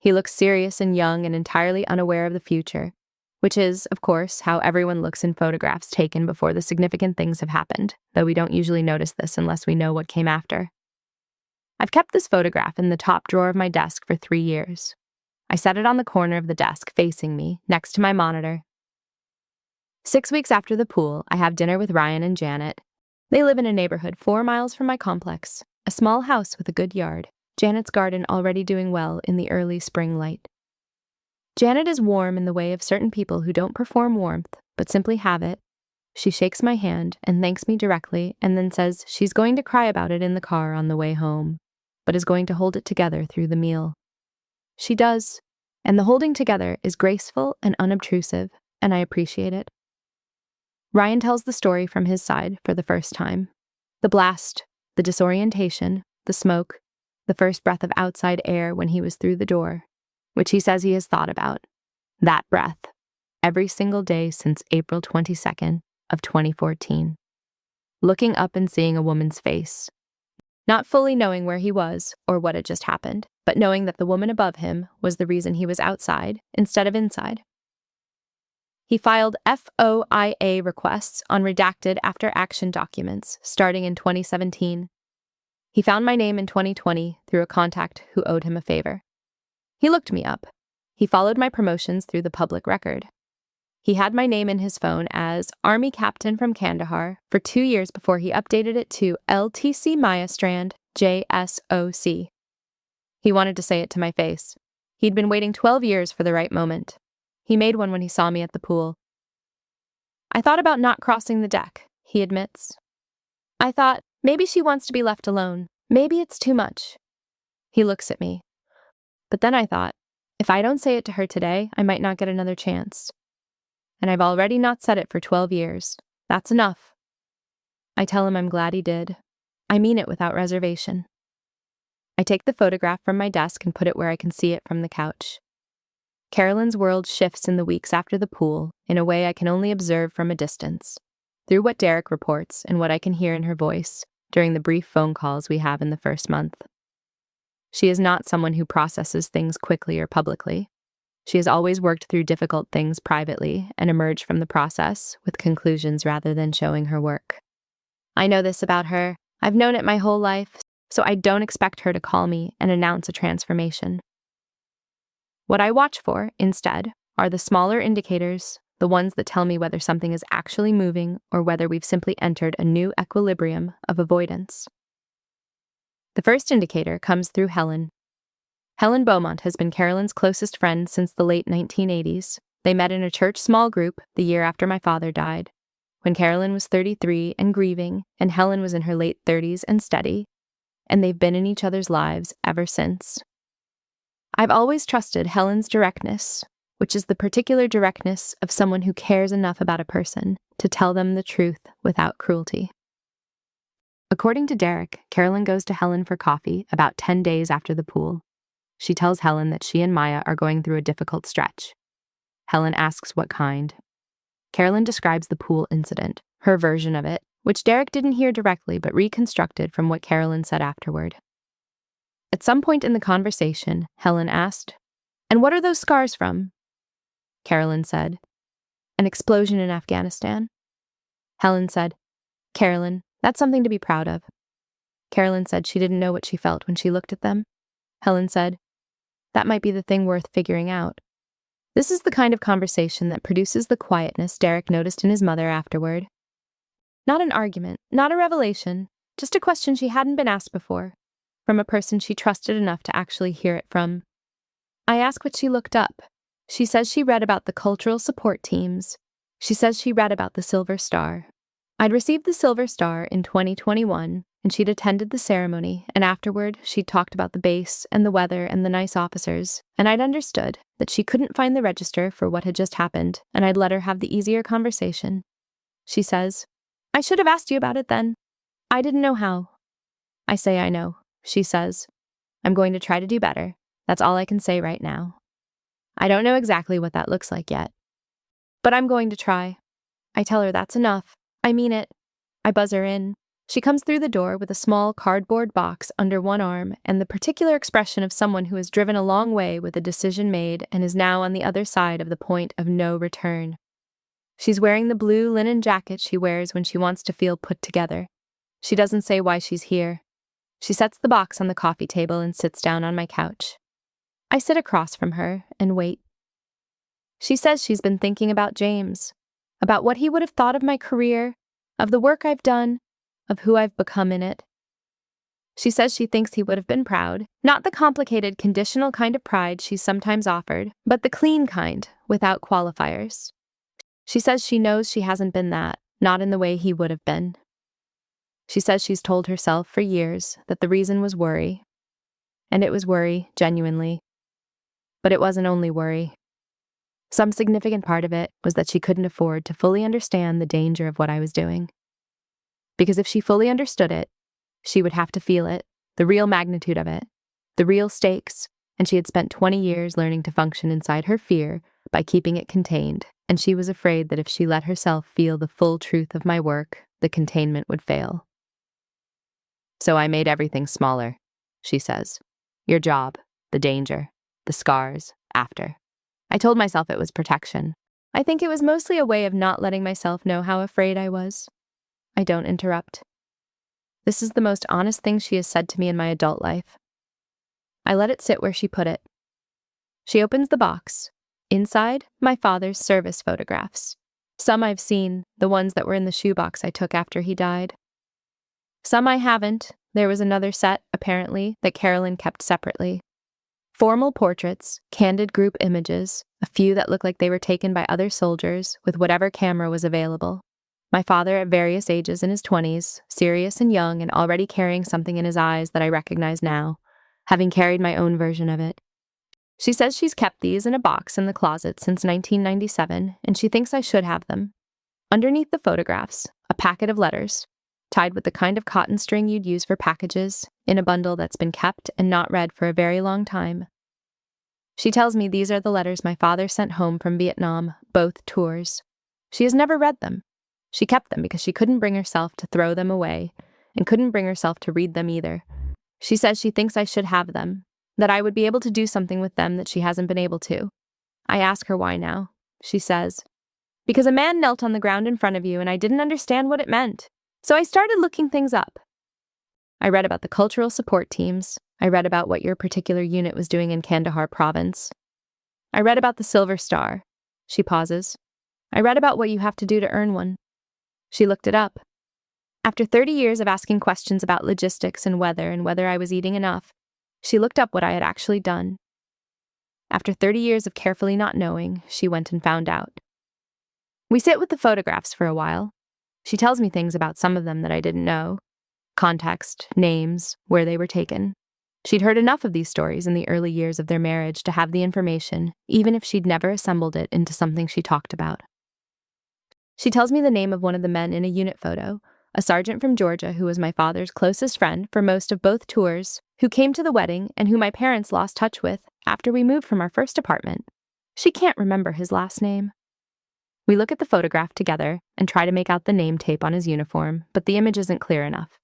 He looks serious and young and entirely unaware of the future, which is, of course, how everyone looks in photographs taken before the significant things have happened, though we don't usually notice this unless we know what came after. I've kept this photograph in the top drawer of my desk for 3 years. I set it on the corner of the desk facing me, next to my monitor. 6 weeks after the pool, I have dinner with Ryan and Janet. They live in a neighborhood 4 miles from my complex, a small house with a good yard, Janet's garden already doing well in the early spring light. Janet is warm in the way of certain people who don't perform warmth, but simply have it. She shakes my hand and thanks me directly and then says she's going to cry about it in the car on the way home, but is going to hold it together through the meal. She does, and the holding together is graceful and unobtrusive, and I appreciate it. Ryan tells the story from his side for the first time. The blast, the disorientation, the smoke, the first breath of outside air when he was through the door, which he says he has thought about. That breath, every single day since April 22nd of 2014. Looking up and seeing a woman's face. Not fully knowing where he was or what had just happened, but knowing that the woman above him was the reason he was outside instead of inside. He filed FOIA requests on redacted after-action documents starting in 2017. He found my name in 2020 through a contact who owed him a favor. He looked me up. He followed my promotions through the public record. He had my name in his phone as Army Captain from Kandahar for 2 years before he updated it to LTC Maya Strand, JSOC. He wanted to say it to my face. He'd been waiting 12 years for the right moment. He made one when he saw me at the pool. I thought about not crossing the deck, he admits. I thought, maybe she wants to be left alone. Maybe it's too much. He looks at me. But then I thought, if I don't say it to her today, I might not get another chance. And I've already not said it for 12 years. That's enough. I tell him I'm glad he did. I mean it without reservation. I take the photograph from my desk and put it where I can see it from the couch. Carolyn's world shifts in the weeks after the pool in a way I can only observe from a distance, through what Derek reports and what I can hear in her voice during the brief phone calls we have in the first month. She is not someone who processes things quickly or publicly. She has always worked through difficult things privately and emerged from the process with conclusions rather than showing her work. I know this about her. I've known it my whole life, so I don't expect her to call me and announce a transformation. What I watch for, instead, are the smaller indicators, the ones that tell me whether something is actually moving or whether we've simply entered a new equilibrium of avoidance. The first indicator comes through Helen. Helen Beaumont has been Carolyn's closest friend since the late 1980s. They met in a church small group the year after my father died, when Carolyn was 33 and grieving, and Helen was in her late 30s and steady, and they've been in each other's lives ever since. I've always trusted Helen's directness, which is the particular directness of someone who cares enough about a person to tell them the truth without cruelty. According to Derek, Carolyn goes to Helen for coffee about 10 days after the pool. She tells Helen that she and Maya are going through a difficult stretch. Helen asks what kind. Carolyn describes the pool incident, her version of it, which Derek didn't hear directly but reconstructed from what Carolyn said afterward. At some point in the conversation, Helen asked, "And what are those scars from?" Carolyn said, "An explosion in Afghanistan." Helen said, "Carolyn, that's something to be proud of." Carolyn said she didn't know what she felt when she looked at them. Helen said, "That might be the thing worth figuring out." This is the kind of conversation that produces the quietness Derek noticed in his mother afterward. Not an argument, not a revelation, just a question she hadn't been asked before, from a person she trusted enough to actually hear it from. I ask what she looked up. She says she read about the cultural support teams. She says she read about the Silver Star. I'd received the Silver Star in 2021, and she'd attended the ceremony, and afterward she'd talked about the base and the weather and the nice officers, and I'd understood that she couldn't find the register for what had just happened, and I'd let her have the easier conversation. She says, "I should have asked you about it then. I didn't know how." I say I know. She says, "I'm going to try to do better. That's all I can say right now. I don't know exactly what that looks like yet. But I'm going to try." I tell her that's enough. I mean it. I buzz her in. She comes through the door with a small cardboard box under one arm and the particular expression of someone who has driven a long way with a decision made and is now on the other side of the point of no return. She's wearing the blue linen jacket she wears when she wants to feel put together. She doesn't say why she's here. She sets the box on the coffee table and sits down on my couch. I sit across from her and wait. She says she's been thinking about James, about what he would have thought of my career, of the work I've done, of who I've become in it. She says she thinks he would have been proud, not the complicated, conditional kind of pride she's sometimes offered, but the clean kind, without qualifiers. She says she knows she hasn't been that, not in the way he would have been. She says she's told herself for years that the reason was worry. And it was worry, genuinely. But it wasn't only worry. Some significant part of it was that she couldn't afford to fully understand the danger of what I was doing. Because if she fully understood it, she would have to feel it, the real magnitude of it, the real stakes, and she had spent 20 years learning to function inside her fear by keeping it contained, and she was afraid that if she let herself feel the full truth of my work, the containment would fail. "So I made everything smaller," she says. "Your job, the danger, the scars, after." I told myself it was protection. I think it was mostly a way of not letting myself know how afraid I was. I don't interrupt. This is the most honest thing she has said to me in my adult life. I let it sit where she put it. She opens the box. Inside, my father's service photographs. Some I've seen, the ones that were in the shoebox I took after he died. Some I haven't. There was another set, apparently, that Carolyn kept separately. Formal portraits, candid group images, a few that look like they were taken by other soldiers with whatever camera was available. My father at various ages in his 20s, serious and young and already carrying something in his eyes that I recognize now, having carried my own version of it. She says she's kept these in a box in the closet since 1997, and she thinks I should have them. Underneath the photographs, a packet of letters, tied with the kind of cotton string you'd use for packages, in a bundle that's been kept and not read for a very long time. She tells me these are the letters my father sent home from Vietnam, both tours. She has never read them. She kept them because she couldn't bring herself to throw them away, and couldn't bring herself to read them either. She says she thinks I should have them, that I would be able to do something with them that she hasn't been able to. I ask her why now. She says, "Because a man knelt on the ground in front of you and I didn't understand what it meant. So I started looking things up. I read about the cultural support teams. I read about what your particular unit was doing in Kandahar Province. I read about the Silver Star." She pauses. "I read about what you have to do to earn one." She looked it up. After 30 years of asking questions about logistics and whether I was eating enough, she looked up what I had actually done. After 30 years of carefully not knowing, she went and found out. We sit with the photographs for a while. She tells me things about some of them that I didn't know. Context, names, where they were taken. She'd heard enough of these stories in the early years of their marriage to have the information, even if she'd never assembled it into something she talked about. She tells me the name of one of the men in a unit photo, a sergeant from Georgia who was my father's closest friend for most of both tours, who came to the wedding and who my parents lost touch with after we moved from our first apartment. She can't remember his last name. We look at the photograph together and try to make out the name tape on his uniform, but the image isn't clear enough.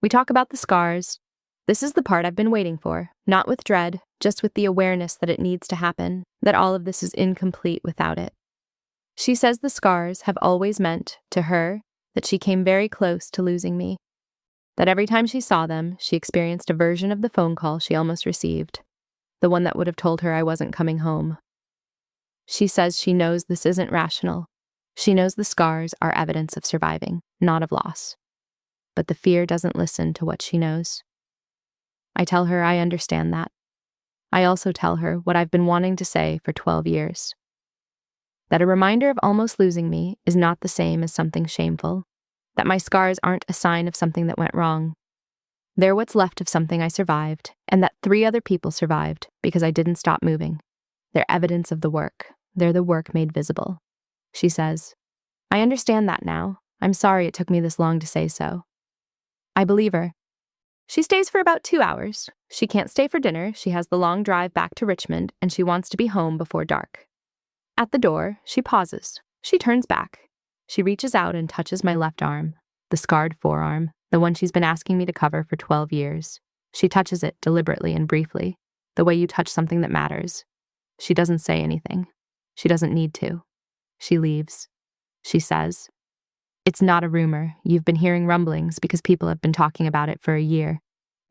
We talk about the scars. This is the part I've been waiting for, not with dread, just with the awareness that it needs to happen, that all of this is incomplete without it. She says the scars have always meant, to her, that she came very close to losing me. That every time she saw them, she experienced a version of the phone call she almost received, the one that would have told her I wasn't coming home. She says she knows this isn't rational. She knows the scars are evidence of surviving, not of loss. But the fear doesn't listen to what she knows. I tell her I understand that. I also tell her what I've been wanting to say for 12 years. That a reminder of almost losing me is not the same as something shameful. that my scars aren't a sign of something that went wrong. They're what's left of something I survived, and that 3 other people survived because I didn't stop moving. They're evidence of the work. They're the work made visible. She says, I understand that now. I'm sorry it took me this long to say so. I believe her. She stays for about 2 hours. She can't stay for dinner. She has the long drive back to Richmond, and she wants to be home before dark. At the door, she pauses. She turns back. She reaches out and touches my left arm, the scarred forearm, the one she's been asking me to cover for 12 years. She touches it deliberately and briefly, the way you touch something that matters. She doesn't say anything. She doesn't need to. She leaves. She says, It's not a rumor. You've been hearing rumblings because people have been talking about it for a year.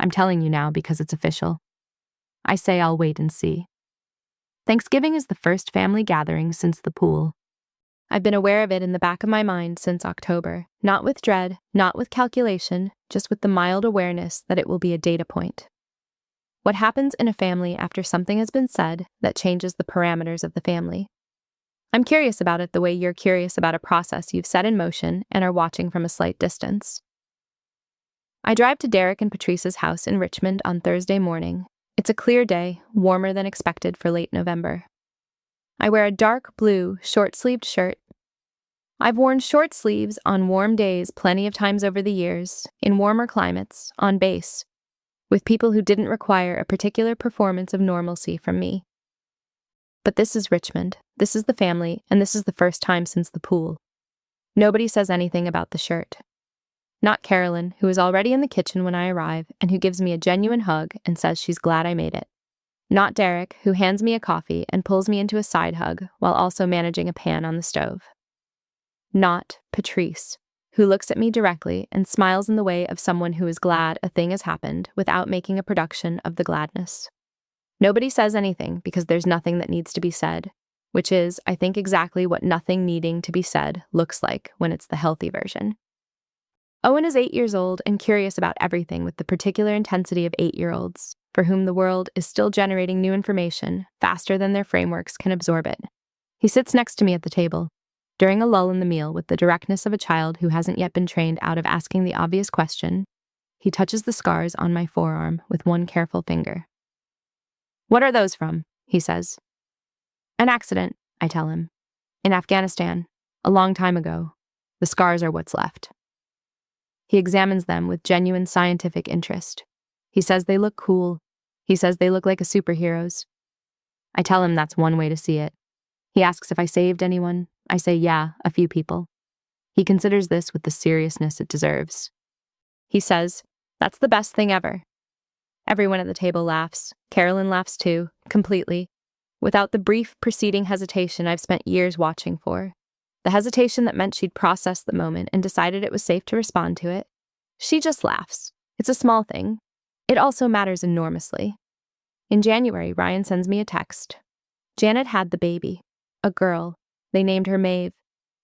I'm telling you now because it's official. I say I'll wait and see. Thanksgiving is the first family gathering since the pool. I've been aware of it in the back of my mind since October, not with dread, not with calculation, just with the mild awareness that it will be a data point. What happens in a family after something has been said that changes the parameters of the family? I'm curious about it the way you're curious about a process you've set in motion and are watching from a slight distance. I drive to Derek and Patrice's house in Richmond on Thursday morning. It's a clear day, warmer than expected for late November. I wear a dark blue, short-sleeved shirt. I've worn short sleeves on warm days plenty of times over the years, in warmer climates, on base, with people who didn't require a particular performance of normalcy from me. But this is Richmond, this is the family, and this is the first time since the pool. Nobody says anything about the shirt. Not Carolyn, who is already in the kitchen when I arrive and who gives me a genuine hug and says she's glad I made it. Not Derek, who hands me a coffee and pulls me into a side hug while also managing a pan on the stove. Not Patrice, who looks at me directly and smiles in the way of someone who is glad a thing has happened without making a production of the gladness. Nobody says anything because there's nothing that needs to be said, which is, I think, exactly what nothing needing to be said looks like when it's the healthy version. Owen is 8 years old and curious about everything with the particular intensity of 8-year-olds, for whom the world is still generating new information faster than their frameworks can absorb it. He sits next to me at the table, during a lull in the meal with the directness of a child who hasn't yet been trained out of asking the obvious question. He touches the scars on my forearm with one careful finger. What are those from? He says. An accident, I tell him. In Afghanistan, a long time ago. The scars are what's left. He examines them with genuine scientific interest. He says they look cool. He says they look like a superhero's. I tell him that's one way to see it. He asks if I saved anyone. I say yeah, a few people. He considers this with the seriousness it deserves. He says, that's the best thing ever. Everyone at the table laughs. Carolyn laughs too, completely, without the brief preceding hesitation I've spent years watching for. The hesitation that meant she'd processed the moment and decided it was safe to respond to it. She just laughs. It's a small thing. It also matters enormously. In January, Ryan sends me a text. Janet had the baby. A girl. They named her Maeve.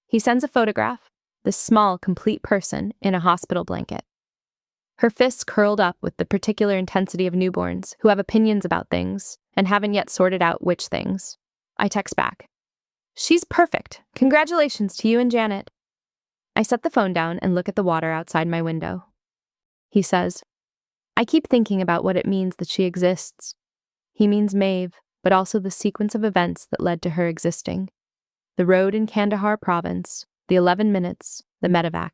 He sends a photograph, this small, complete person in a hospital blanket. Her fists curled up with the particular intensity of newborns who have opinions about things and haven't yet sorted out which things. I text back. She's perfect. Congratulations to you and Janet. I set the phone down and look at the water outside my window. He says, I keep thinking about what it means that she exists. He means Maeve, but also the sequence of events that led to her existing. The road in Kandahar Province, the 11 minutes, the medevac.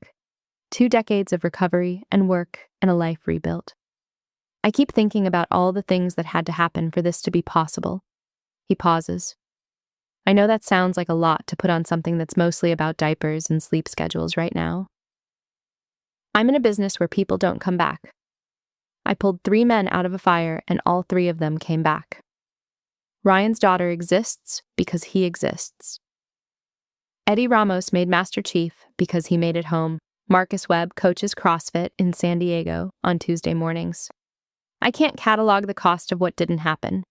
2 decades of recovery and work and a life rebuilt. I keep thinking about all the things that had to happen for this to be possible. He pauses. I know that sounds like a lot to put on something that's mostly about diapers and sleep schedules right now. I'm in a business where people don't come back. I pulled 3 men out of a fire and all 3 of them came back. Ryan's daughter exists because he exists. Eddie Ramos made Master Chief because he made it home. Marcus Webb coaches CrossFit in San Diego on Tuesday mornings. I can't catalog the cost of what didn't happen.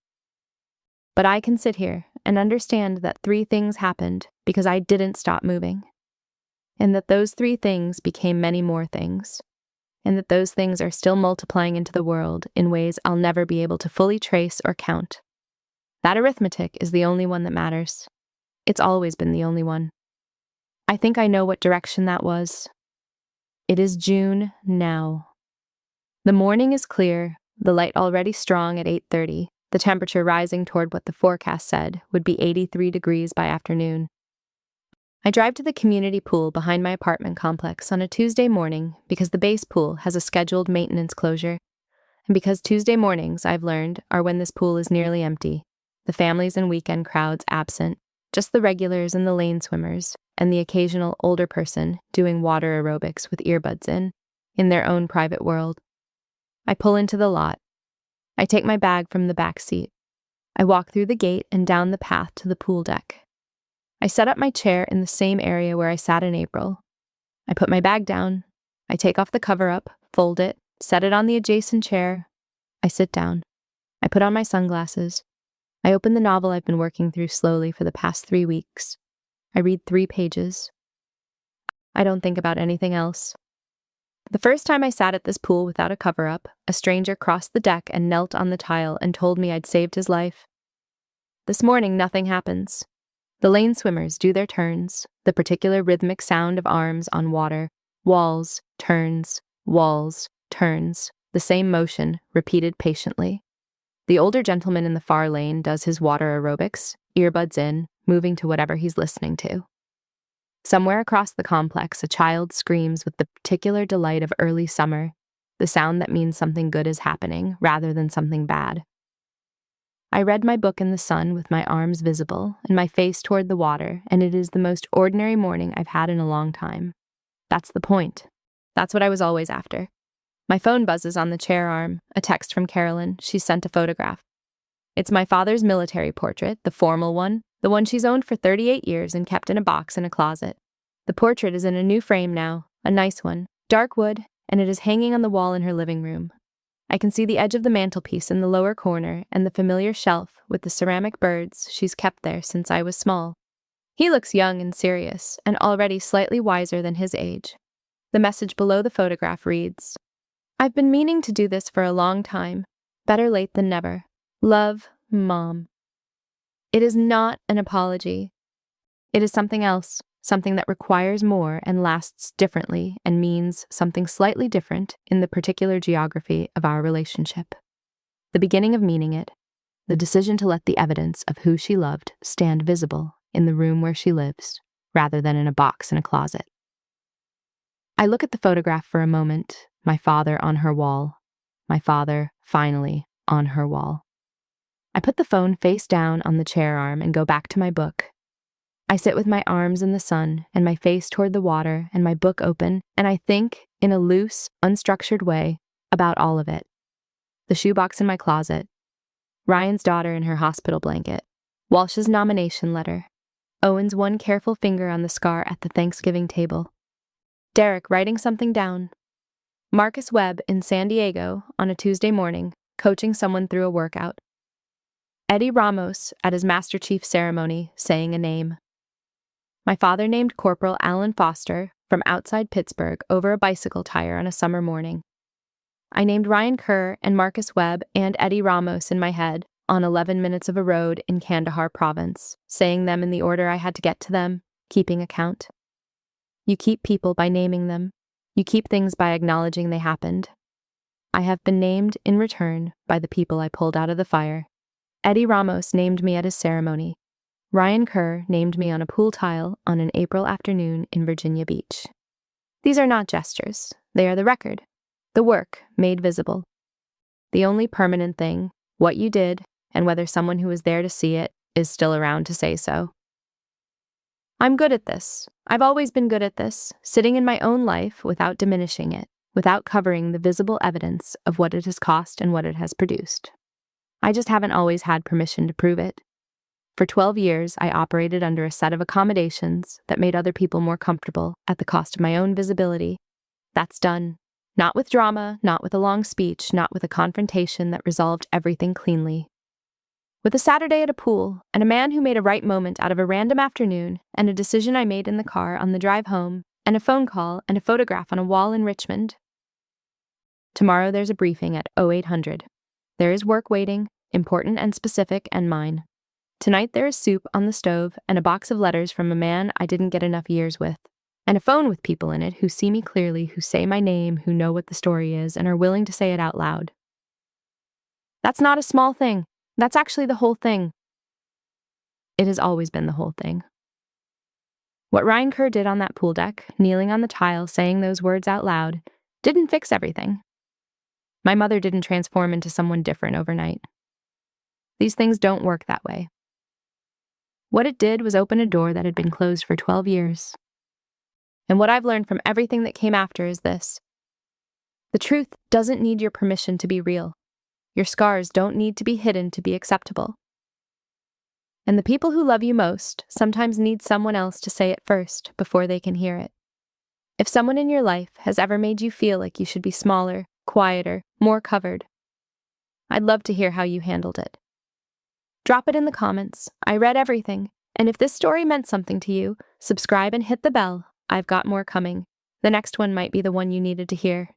But I can sit here and understand that 3 things happened because I didn't stop moving. And that those 3 things became many more things. And that those things are still multiplying into the world in ways I'll never be able to fully trace or count. That arithmetic is the only one that matters. It's always been the only one. I think I know what direction that was. It is June now. The morning is clear, the light already strong at 8:30, the temperature rising toward what the forecast said would be 83 degrees by afternoon. I drive to the community pool behind my apartment complex on a Tuesday morning because the base pool has a scheduled maintenance closure, and because Tuesday mornings, I've learned, are when this pool is nearly empty, the families and weekend crowds absent, just the regulars and the lane swimmers, and the occasional older person doing water aerobics with earbuds in their own private world. I pull into the lot. I take my bag from the back seat. I walk through the gate and down the path to the pool deck. I set up my chair in the same area where I sat in April. I put my bag down. I take off the cover up, fold it, set it on the adjacent chair. I sit down. I put on my sunglasses. I open the novel I've been working through slowly for the past 3 weeks. I read 3 pages. I don't think about anything else. The first time I sat at this pool without a cover-up, a stranger crossed the deck and knelt on the tile and told me I'd saved his life. This morning, nothing happens. The lane swimmers do their turns, the particular rhythmic sound of arms on water, walls, turns, the same motion, repeated patiently. The older gentleman in the far lane does his water aerobics, earbuds in, moving to whatever he's listening to. Somewhere across the complex, a child screams with the particular delight of early summer, the sound that means something good is happening rather than something bad. I read my book in the sun with my arms visible and my face toward the water, and it is the most ordinary morning I've had in a long time. That's the point. That's what I was always after. My phone buzzes on the chair arm, a text from Carolyn. She's sent a photograph. It's my father's military portrait, the formal one, the one she's owned for 38 years and kept in a box in a closet. The portrait is in a new frame now, a nice one, dark wood, and it is hanging on the wall in her living room. I can see the edge of the mantelpiece in the lower corner and the familiar shelf with the ceramic birds she's kept there since I was small. He looks young and serious, and already slightly wiser than his age. The message below the photograph reads, "I've been meaning to do this for a long time. Better late than never. Love, Mom." It is not an apology. It is something else, something that requires more and lasts differently and means something slightly different in the particular geography of our relationship. The beginning of meaning it, the decision to let the evidence of who she loved stand visible in the room where she lives, rather than in a box in a closet. I look at the photograph for a moment, my father on her wall, my father, finally, on her wall. I put the phone face down on the chair arm and go back to my book. I sit with my arms in the sun and my face toward the water and my book open, and I think, in a loose, unstructured way, about all of it. The shoebox in my closet, Ryan's daughter in her hospital blanket, Walsh's nomination letter, Owen's one careful finger on the scar at the Thanksgiving table, Derek writing something down, Marcus Webb in San Diego on a Tuesday morning, coaching someone through a workout, Eddie Ramos at his Master Chief ceremony saying a name. My father named Corporal Alan Foster from outside Pittsburgh over a bicycle tire on a summer morning. I named Ryan Kerr and Marcus Webb and Eddie Ramos in my head on 11 minutes of a road in Kandahar Province, saying them in the order I had to get to them, keeping account. You keep people by naming them. You keep things by acknowledging they happened. I have been named in return by the people I pulled out of the fire. Eddie Ramos named me at his ceremony. Ryan Kerr named me on a pool tile on an April afternoon in Virginia Beach. These are not gestures. They are the record, the work made visible. The only permanent thing, what you did, and whether someone who was there to see it is still around to say so. I'm good at this. I've always been good at this, sitting in my own life without diminishing it, without covering the visible evidence of what it has cost and what it has produced. I just haven't always had permission to prove it. For 12 years, I operated under a set of accommodations that made other people more comfortable at the cost of my own visibility. That's done. Not with drama, not with a long speech, not with a confrontation that resolved everything cleanly. With a Saturday at a pool, and a man who made a right moment out of a random afternoon, and a decision I made in the car on the drive home, and a phone call and a photograph on a wall in Richmond. Tomorrow there's a briefing at 0800. There is work waiting, important and specific, and mine. Tonight there is soup on the stove and a box of letters from a man I didn't get enough years with. and a phone with people in it who see me clearly, who say my name, who know what the story is, and are willing to say it out loud. That's not a small thing. That's actually the whole thing. It has always been the whole thing. What Ryan Kerr did on that pool deck, kneeling on the tile, saying those words out loud, didn't fix everything. My mother didn't transform into someone different overnight. These things don't work that way. What it did was open a door that had been closed for 12 years. And what I've learned from everything that came after is this: the truth doesn't need your permission to be real. Your scars don't need to be hidden to be acceptable. And the people who love you most sometimes need someone else to say it first before they can hear it. If someone in your life has ever made you feel like you should be smaller, quieter, more covered, I'd love to hear how you handled it. Drop it in the comments. I read everything. And if this story meant something to you, subscribe and hit the bell. I've got more coming. The next one might be the one you needed to hear.